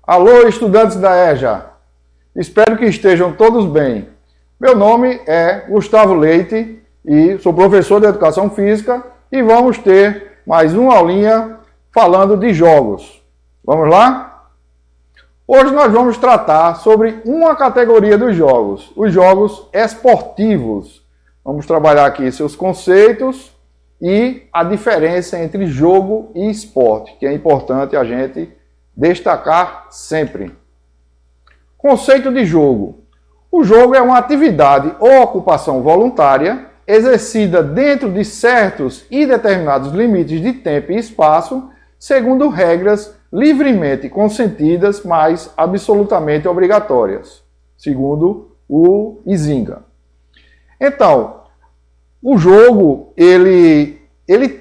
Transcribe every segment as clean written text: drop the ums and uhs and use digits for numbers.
Alô, estudantes da EJA. Espero que estejam todos bem. Meu nome é Gustavo Leite e sou professor de Educação Física e vamos ter mais uma aulinha falando de jogos. Vamos lá? Hoje nós vamos tratar sobre uma categoria dos jogos, os jogos esportivos. Vamos trabalhar aqui seus conceitos e a diferença entre jogo e esporte, que é importante a gente destacar sempre. Conceito de jogo. O jogo é uma atividade ou ocupação voluntária exercida dentro de certos e determinados limites de tempo e espaço, segundo regras livremente consentidas, mas absolutamente obrigatórias, segundo o Izinga. Então, o jogo, ele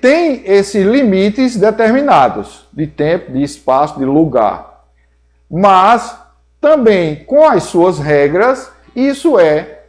tem esses limites determinados de tempo, de espaço, de lugar. Mas, também, com as suas regras, isso é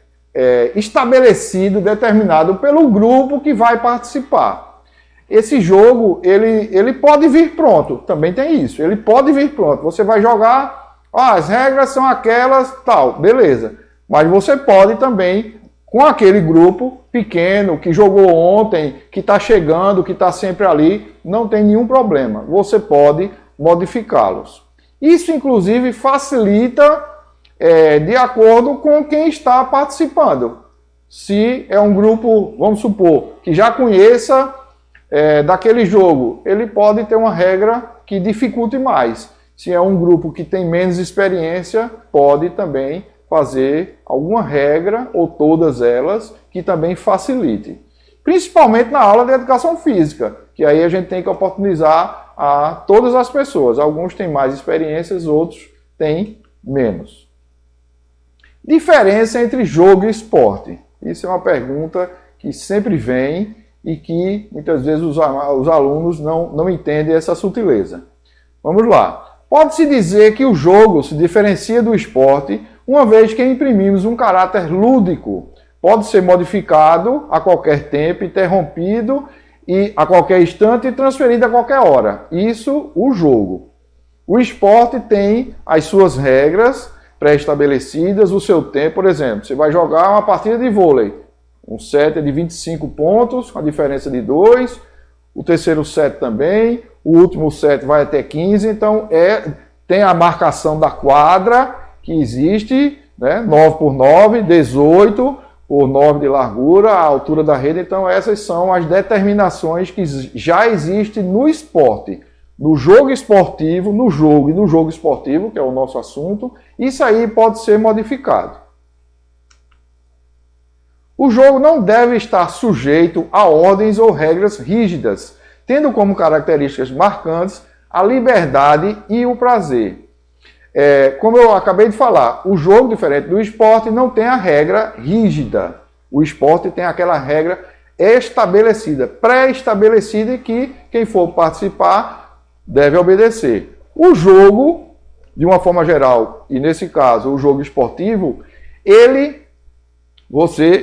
estabelecido, determinado pelo grupo que vai participar. Esse jogo, ele pode vir pronto, também tem isso. Ele pode vir pronto. Você vai jogar, as regras são aquelas, tal, beleza. Mas você pode também, com aquele grupo pequeno, que jogou ontem, que está chegando, que está sempre ali, não tem nenhum problema. Você pode modificá-los. Isso, inclusive, facilita de acordo com quem está participando. Se é um grupo, vamos supor, que já conheça daquele jogo, ele pode ter uma regra que dificulte mais. Se é um grupo que tem menos experiência, pode também fazer alguma regra, ou todas elas, que também facilite. Principalmente na aula de Educação Física, que aí a gente tem que oportunizar a todas as pessoas. Alguns têm mais experiências, outros têm menos. Diferença entre jogo e esporte. Isso é uma pergunta que sempre vem e que muitas vezes os alunos não entendem essa sutileza. Vamos lá. Pode-se dizer que o jogo se diferencia do esporte, uma vez que imprimimos um caráter lúdico. Pode ser modificado a qualquer tempo, interrompido e a qualquer instante e transferido a qualquer hora. Isso, o jogo. O esporte tem as suas regras pré-estabelecidas, o seu tempo. Por exemplo, você vai jogar uma partida de vôlei. Um set é de 25 pontos, com a diferença de 2. O terceiro set também. O último set vai até 15. Então, tem a marcação da quadra, que existe, né? 9 por 9, 18 por 9 de largura, a altura da rede. Então, essas são as determinações que já existem no esporte. No jogo esportivo, no jogo e no jogo esportivo, que é o nosso assunto, isso aí pode ser modificado. O jogo não deve estar sujeito a ordens ou regras rígidas, tendo como características marcantes a liberdade e o prazer. Como eu acabei de falar, o jogo, diferente do esporte, não tem a regra rígida. O esporte tem aquela regra estabelecida, pré-estabelecida, e que quem for participar deve obedecer. O jogo, de uma forma geral, e nesse caso o jogo esportivo,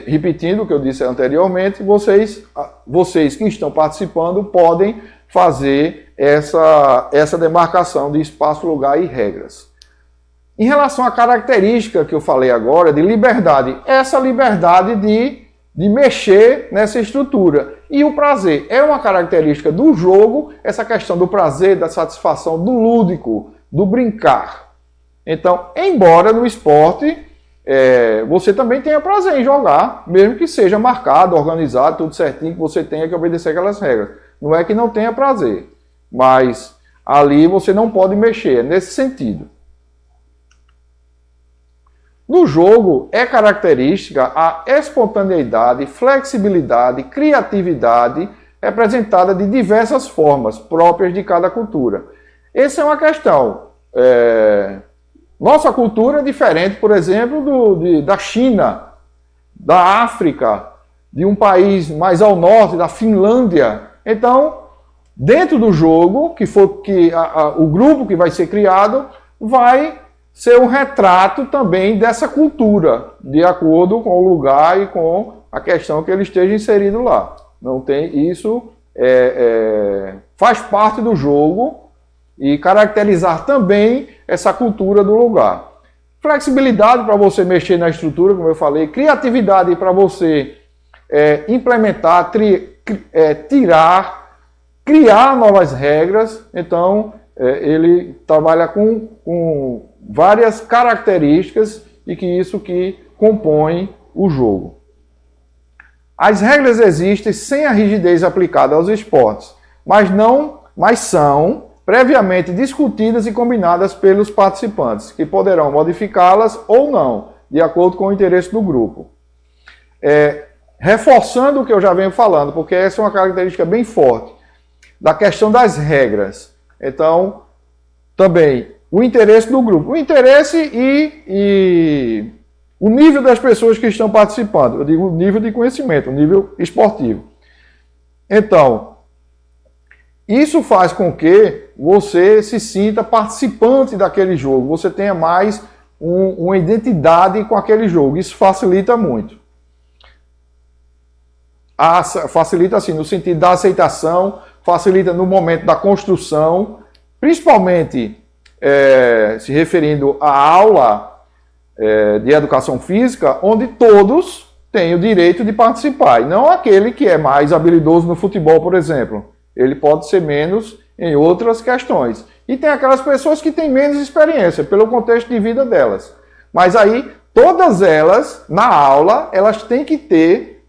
repetindo o que eu disse anteriormente, vocês que estão participando podem fazer essa demarcação de espaço, lugar e regras. Em relação à característica que eu falei agora, de liberdade, essa liberdade de mexer nessa estrutura. E o prazer é uma característica do jogo, essa questão do prazer, da satisfação, do lúdico, do brincar. Então, embora no esporte você também tenha prazer em jogar, mesmo que seja marcado, organizado, tudo certinho, que você tenha que obedecer aquelas regras. Não é que não tenha prazer, mas ali você não pode mexer, nesse sentido. No jogo, é característica a espontaneidade, flexibilidade, criatividade, representada de diversas formas, próprias de cada cultura. Essa é uma questão. Nossa cultura é diferente, por exemplo, da China, da África, de um país mais ao norte, da Finlândia. Então, dentro do jogo, o grupo que vai ser criado vai ser um retrato também dessa cultura, de acordo com o lugar e com a questão que ele esteja inserido lá. Não tem isso, faz parte do jogo, e caracterizar também essa cultura do lugar. Flexibilidade para você mexer na estrutura, como eu falei, criatividade para você implementar, criar novas regras. Então, ele trabalha com várias características e que isso que compõe o jogo. As regras existem sem a rigidez aplicada aos esportes, mas são previamente discutidas e combinadas pelos participantes, que poderão modificá-las ou não, de acordo com o interesse do grupo. Reforçando o que eu já venho falando, porque essa é uma característica bem forte, da questão das regras. Então, também, o interesse do grupo. O interesse e o nível das pessoas que estão participando. Eu digo o nível de conhecimento, o nível esportivo. Então, isso faz com que você se sinta participante daquele jogo. Você tenha mais uma identidade com aquele jogo. Isso facilita muito. Facilita assim, no sentido da aceitação, facilita no momento da construção, principalmente se referindo à aula de educação física, onde todos têm o direito de participar, e não aquele que é mais habilidoso no futebol, por exemplo. Ele pode ser menos em outras questões. E tem aquelas pessoas que têm menos experiência, pelo contexto de vida delas. Mas aí, todas elas, na aula, elas têm que ter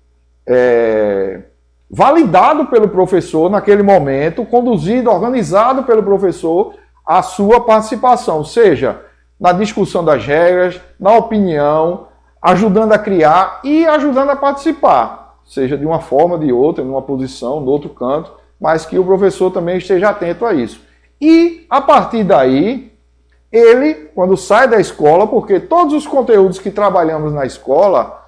validado pelo professor naquele momento, conduzido, organizado pelo professor, a sua participação, seja na discussão das regras, na opinião, ajudando a criar e ajudando a participar, seja de uma forma, de outra, numa posição, no outro canto, mas que o professor também esteja atento a isso. E, a partir daí, ele, quando sai da escola, porque todos os conteúdos que trabalhamos na escola,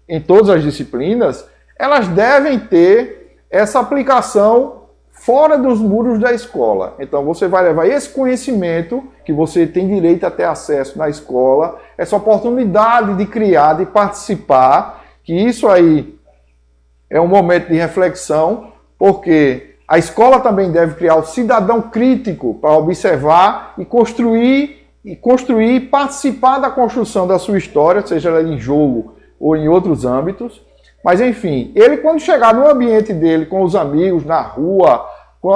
em todas as disciplinas, elas devem ter essa aplicação fora dos muros da escola. Então você vai levar esse conhecimento que você tem direito a ter acesso na escola, essa oportunidade de criar, de participar, que isso aí é um momento de reflexão, porque a escola também deve criar o cidadão crítico para observar e construir, participar da construção da sua história, seja ela em jogo ou em outros âmbitos. Mas, enfim, ele quando chegar no ambiente dele, com os amigos, na rua,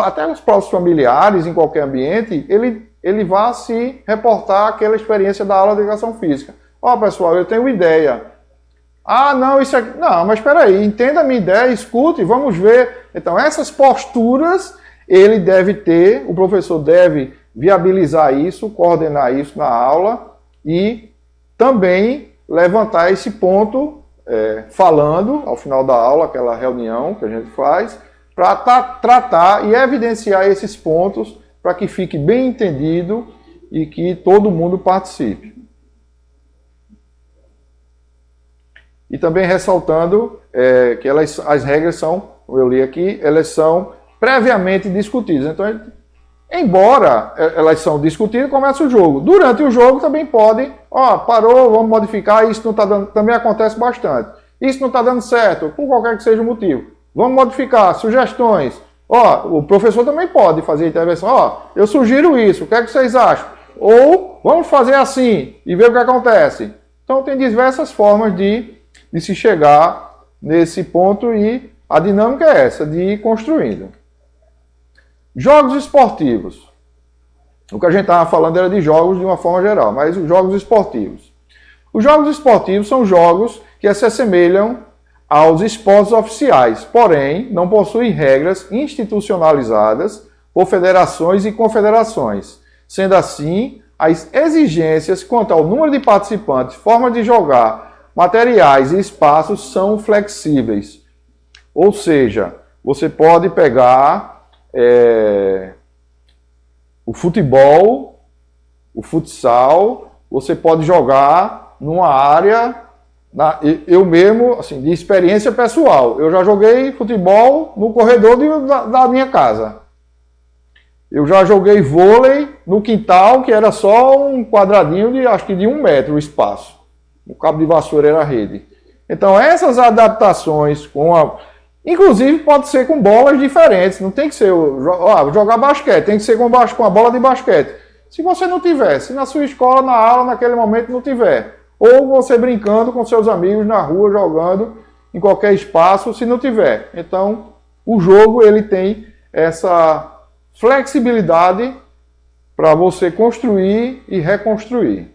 até os próprios familiares, em qualquer ambiente, ele vai se reportar aquela experiência da aula de educação física. Ó, pessoal, eu tenho uma ideia. Ah, não, isso aqui... Não, mas espera aí, entenda a minha ideia, escute, vamos ver. Então, essas posturas, ele deve ter, o professor deve viabilizar isso, coordenar isso na aula e também levantar esse ponto falando ao final da aula, aquela reunião que a gente faz, para tratar e evidenciar esses pontos para que fique bem entendido e que todo mundo participe. E também ressaltando que as regras são, como eu li aqui, elas são previamente discutidas. Então, embora elas são discutidas, começa o jogo. Durante o jogo também podem, parou, vamos modificar, isso não está dando, também acontece bastante. Isso não está dando certo, por qualquer que seja o motivo. Vamos modificar, sugestões. O professor também pode fazer intervenção. Eu sugiro isso, o que é que vocês acham? Ou vamos fazer assim e ver o que acontece. Então tem diversas formas de se chegar nesse ponto e a dinâmica é essa, de ir construindo. Jogos esportivos. O que a gente estava falando era de jogos de uma forma geral, mas os jogos esportivos. Os jogos esportivos são jogos que se assemelham aos esportes oficiais, porém não possuem regras institucionalizadas por federações e confederações. Sendo assim, as exigências quanto ao número de participantes, forma de jogar, materiais e espaços são flexíveis. Ou seja, você pode pegar o futebol, o futsal, você pode jogar numa área, eu mesmo, assim, de experiência pessoal, eu já joguei futebol no corredor da minha casa. Eu já joguei vôlei no quintal, que era só um quadradinho acho que de 1 metro o espaço. O cabo de vassoura era a rede. Então essas adaptações inclusive pode ser com bolas diferentes, não tem que ser jogar basquete, tem que ser com a bola de basquete. Se você não tiver, se na sua escola, na aula, naquele momento não tiver, ou você brincando com seus amigos na rua, jogando em qualquer espaço, se não tiver. Então, o jogo ele tem essa flexibilidade para você construir e reconstruir.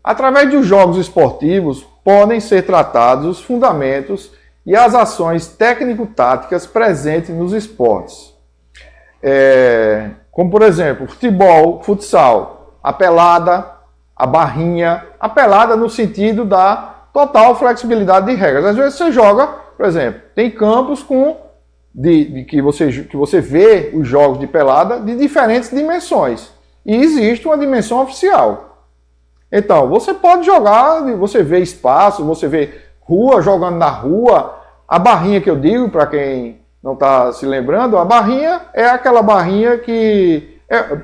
Através dos jogos esportivos, podem ser tratados os fundamentos e as ações técnico-táticas presentes nos esportes. Como, por exemplo, futebol, futsal, a pelada, a barrinha, a pelada no sentido da total flexibilidade de regras. Às vezes você joga, por exemplo, tem campos que você vê os jogos de pelada de diferentes dimensões. E existe uma dimensão oficial. Então, você pode jogar, você vê espaço, você vê rua jogando na rua. A barrinha que eu digo, para quem não está se lembrando, a barrinha é aquela barrinha que,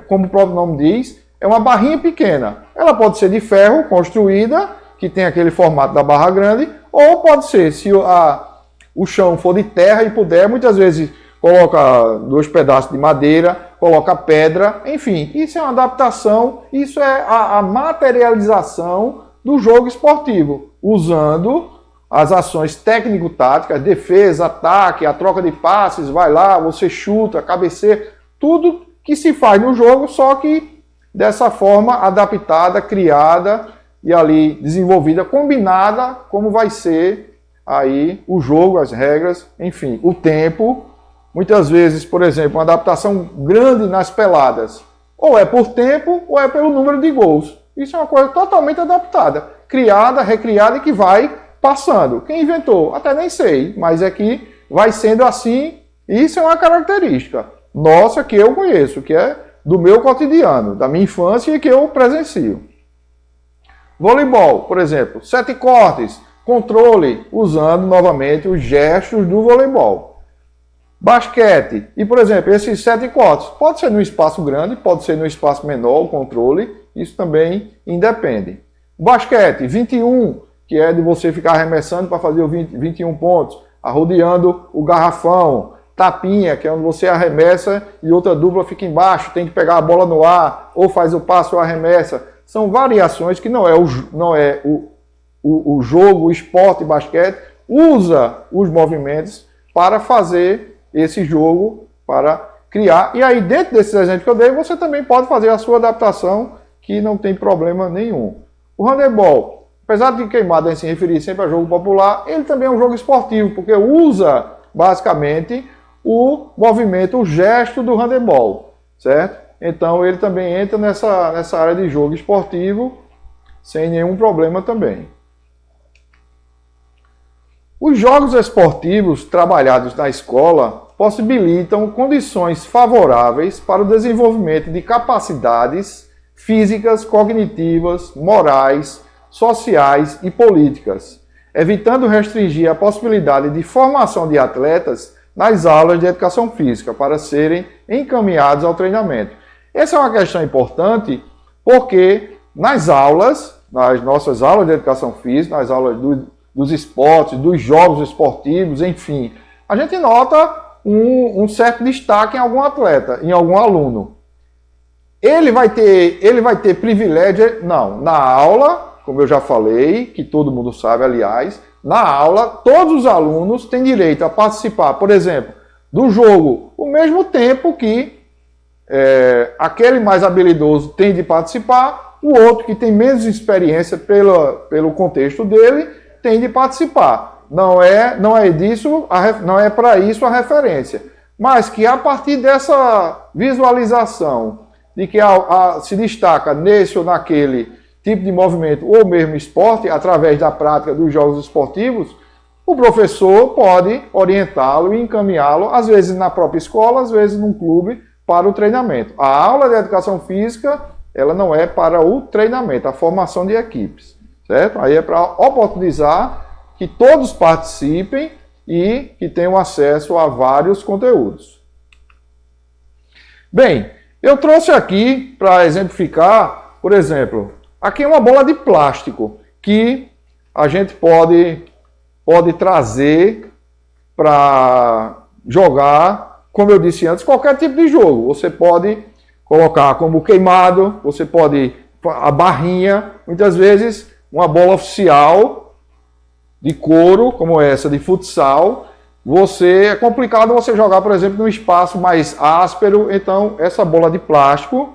como o próprio nome diz, é uma barrinha pequena. Ela pode ser de ferro, construída, que tem aquele formato da barra grande, ou pode ser, se o chão for de terra e puder, muitas vezes coloca 2 pedaços de madeira, coloca pedra, enfim, isso é uma adaptação, isso é a materialização do jogo esportivo, usando as ações técnico-táticas, defesa, ataque, a troca de passes, vai lá, você chuta, cabeceia, tudo que se faz no jogo, só que dessa forma adaptada, criada e ali desenvolvida, combinada, como vai ser aí o jogo, as regras, enfim, o tempo. Muitas vezes, por exemplo, uma adaptação grande nas peladas, ou é por tempo, ou é pelo número de gols. Isso é uma coisa totalmente adaptada, criada, recriada e que vai passando. Quem inventou? Até nem sei, mas é que vai sendo assim. Isso é uma característica nossa que eu conheço, que é do meu cotidiano, da minha infância e que eu presencio. Voleibol, por exemplo, 7 cortes, controle, usando novamente os gestos do voleibol. Basquete, e por exemplo, esses 7 cortes, pode ser no espaço grande, pode ser no espaço menor, o controle, isso também independe. Basquete, 21, que é de você ficar arremessando para fazer o 21 pontos, arrodeando o garrafão, tapinha, que é onde você arremessa e outra dupla fica embaixo, tem que pegar a bola no ar, ou faz o passe ou arremessa. São variações que não é o jogo, o esporte basquete, usa os movimentos para fazer esse jogo, para criar. E aí, dentro desses exemplos que eu dei, você também pode fazer a sua adaptação, que não tem problema nenhum. O handebol, apesar de Queimada se referir sempre a jogo popular, ele também é um jogo esportivo, porque usa, basicamente, o movimento, o gesto do handebol, certo? Então, ele também entra nessa área de jogo esportivo, sem nenhum problema também. Os jogos esportivos trabalhados na escola possibilitam condições favoráveis para o desenvolvimento de capacidades físicas, cognitivas, morais, sociais e políticas, evitando restringir a possibilidade de formação de atletas nas aulas de educação física para serem encaminhados ao treinamento. Essa é uma questão importante porque nas nossas aulas de educação física, nas aulas dos esportes, dos jogos esportivos, enfim, a gente nota um certo destaque em algum atleta, em algum aluno. Ele vai ter privilégio? Não. Na aula, como eu já falei, que todo mundo sabe, aliás, na aula, todos os alunos têm direito a participar, por exemplo, do jogo, o mesmo tempo que aquele mais habilidoso tem de participar, o outro que tem menos experiência pelo contexto dele tem de participar. Não é para isso a referência, mas que a partir dessa visualização de que se destaca nesse ou naquele tipo de movimento ou mesmo esporte, através da prática dos jogos esportivos, o professor pode orientá-lo e encaminhá-lo, às vezes na própria escola, às vezes num clube, para o treinamento. A aula de educação física, ela não é para o treinamento, a formação de equipes, certo? Aí é para oportunizar que todos participem e que tenham acesso a vários conteúdos. Bem, eu trouxe aqui para exemplificar, por exemplo, aqui é uma bola de plástico que a gente pode trazer para jogar como eu disse antes, qualquer tipo de jogo. Você pode colocar como queimado, você pode a barrinha, muitas vezes uma bola oficial de couro, como essa de futsal, é complicado você jogar, por exemplo, num espaço mais áspero, então essa bola de plástico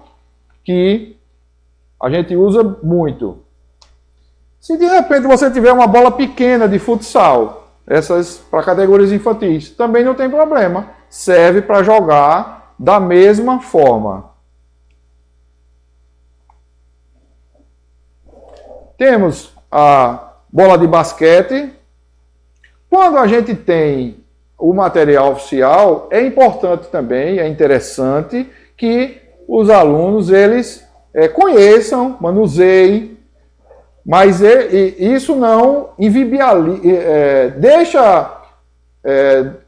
que a gente usa muito. Se de repente você tiver uma bola pequena de futsal, essas para categorias infantis, também não tem problema, serve para jogar da mesma forma. Temos a bola de basquete. Quando a gente tem o material oficial, é importante também, é interessante que os alunos eles conheçam, manuseiem, mas isso não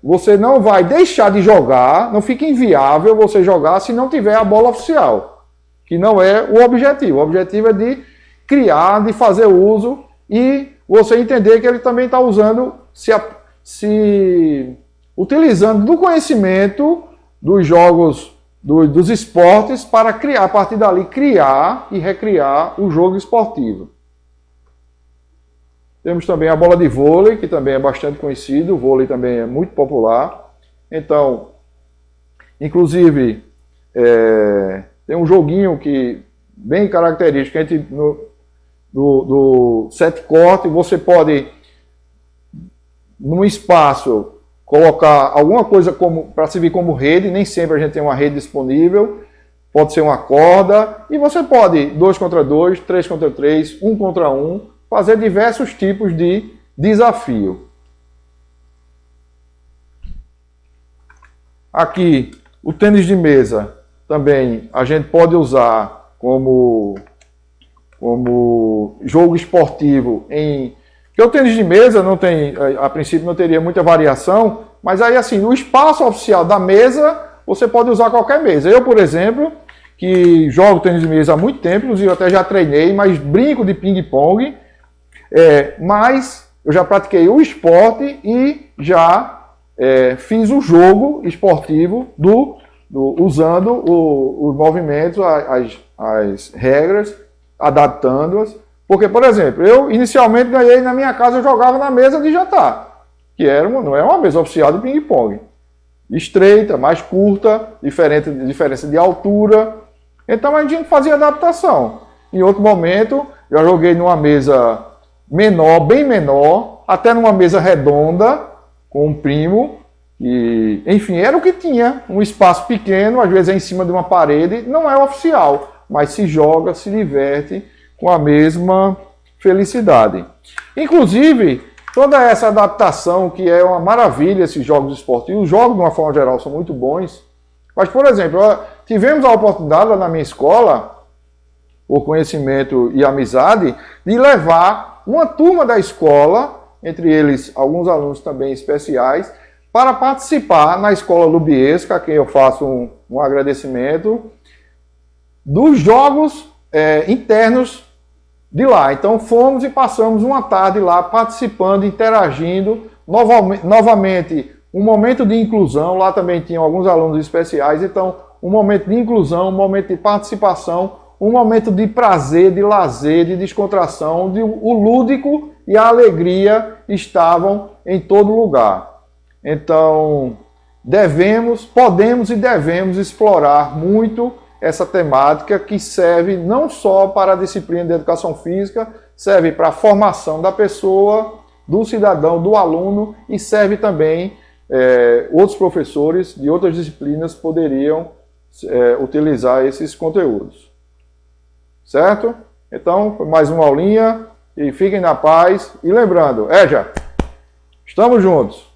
você não vai deixar de jogar, não fica inviável você jogar se não tiver a bola oficial, que não é o objetivo. O objetivo é de criar, de fazer uso e você entender que ele também está usando, se utilizando do conhecimento dos jogos, dos esportes para criar, a partir dali, criar e recriar o jogo esportivo. Temos também a bola de vôlei, que também é bastante conhecido, o vôlei também é muito popular. Então, inclusive, tem um joguinho que bem característico, do set corte, você pode, num espaço, colocar alguma coisa para servir como rede, nem sempre a gente tem uma rede disponível, pode ser uma corda, e você pode 2 contra 2, 3 contra 3, 1 contra 1, fazer diversos tipos de desafio. Aqui, o tênis de mesa também a gente pode usar como jogo esportivo porque o tênis de mesa não tem, a princípio não teria muita variação, mas aí assim, no espaço oficial da mesa, você pode usar qualquer mesa. Eu, por exemplo, que jogo tênis de mesa há muito tempo, inclusive eu até já treinei, mas brinco de ping-pong, mas eu já pratiquei o esporte e já fiz o jogo esportivo usando os movimentos, as regras, adaptando-as. Porque, por exemplo, eu inicialmente ganhei na minha casa, eu jogava na mesa de jantar, que não é uma mesa oficial de ping-pong. Estreita, mais curta, diferença de altura. Então a gente fazia adaptação. Em outro momento, eu joguei numa mesa menor, bem menor, até numa mesa redonda, com um primo. E, enfim, era o que tinha. Um espaço pequeno, às vezes é em cima de uma parede, não é oficial, mas se joga, se diverte com a mesma felicidade. Inclusive, toda essa adaptação, que é uma maravilha, esses jogos esportivos, os jogos de uma forma geral são muito bons, mas, por exemplo, tivemos a oportunidade lá na minha escola, por conhecimento e amizade, de levar uma turma da escola, entre eles alguns alunos também especiais, para participar na Escola Lubiesca, a quem eu faço um agradecimento, dos jogos internos de lá. Então fomos e passamos uma tarde lá participando, interagindo, novamente um momento de inclusão, lá também tinham alguns alunos especiais, então um momento de inclusão, um momento de participação, um momento de prazer, de lazer, de descontração, o lúdico e a alegria estavam em todo lugar. Então podemos e devemos explorar muito essa temática, que serve não só para a disciplina de educação física, serve para a formação da pessoa, do cidadão, do aluno, e serve também, outros professores de outras disciplinas poderiam utilizar esses conteúdos. Certo? Então, mais uma aulinha, e fiquem na paz. E lembrando, estamos juntos!